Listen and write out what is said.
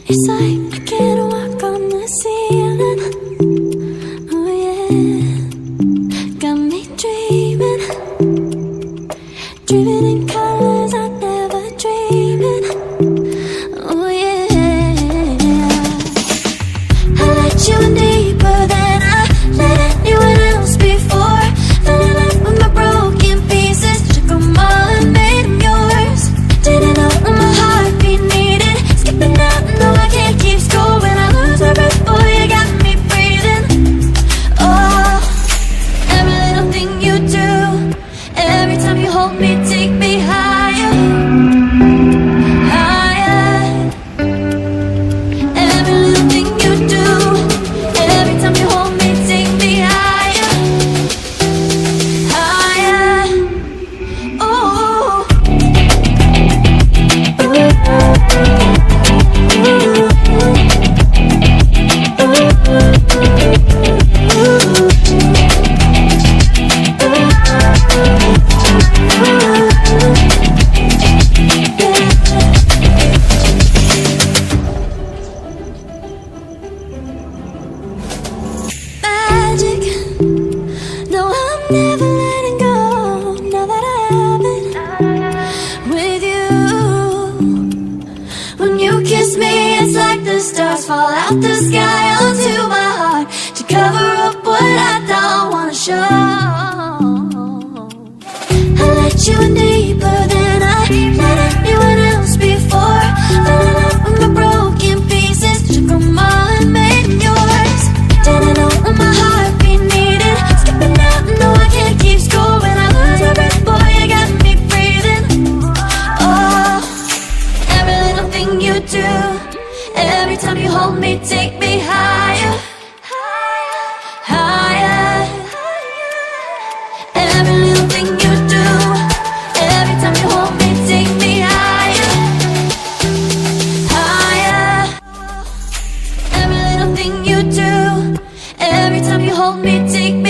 It's like I can't walk on the ceiling. Oh yeah, got me dreaming, dreaming in colors I never dreamed in. Oh yeah, I let you in deeper than I let anyone else before. Fell in love with my broken pieces, took them all and made them yours. Didn't know what my heartbeat needed, skipping out, no I can't keep score. When I lose my breath, boy, you got me breathing. Oh, every little thing you do, every time you hold me, take me higher, higher. Every little thing you do, every time you hold me, take me higher, higher. Oh, magic. No, I'm never letting go. Now that I have it with you. When you kiss me, it's like the stars fall out the sky onto my heart to cover up what I don't wanna show. I let you in deeper than I let anyone else before. Fell in love with my broken pieces, took them all and made them yours. Didn't know what my heartbeat needed, skipping out, no I can't keep score. When I lose my breath, boy, you got me breathing. Oh, every little thing you do, every time you hold me, take me higher, higher. Every little thing you do, every time you hold me, take me higher, higher. Every little thing you do, every time you hold me, take me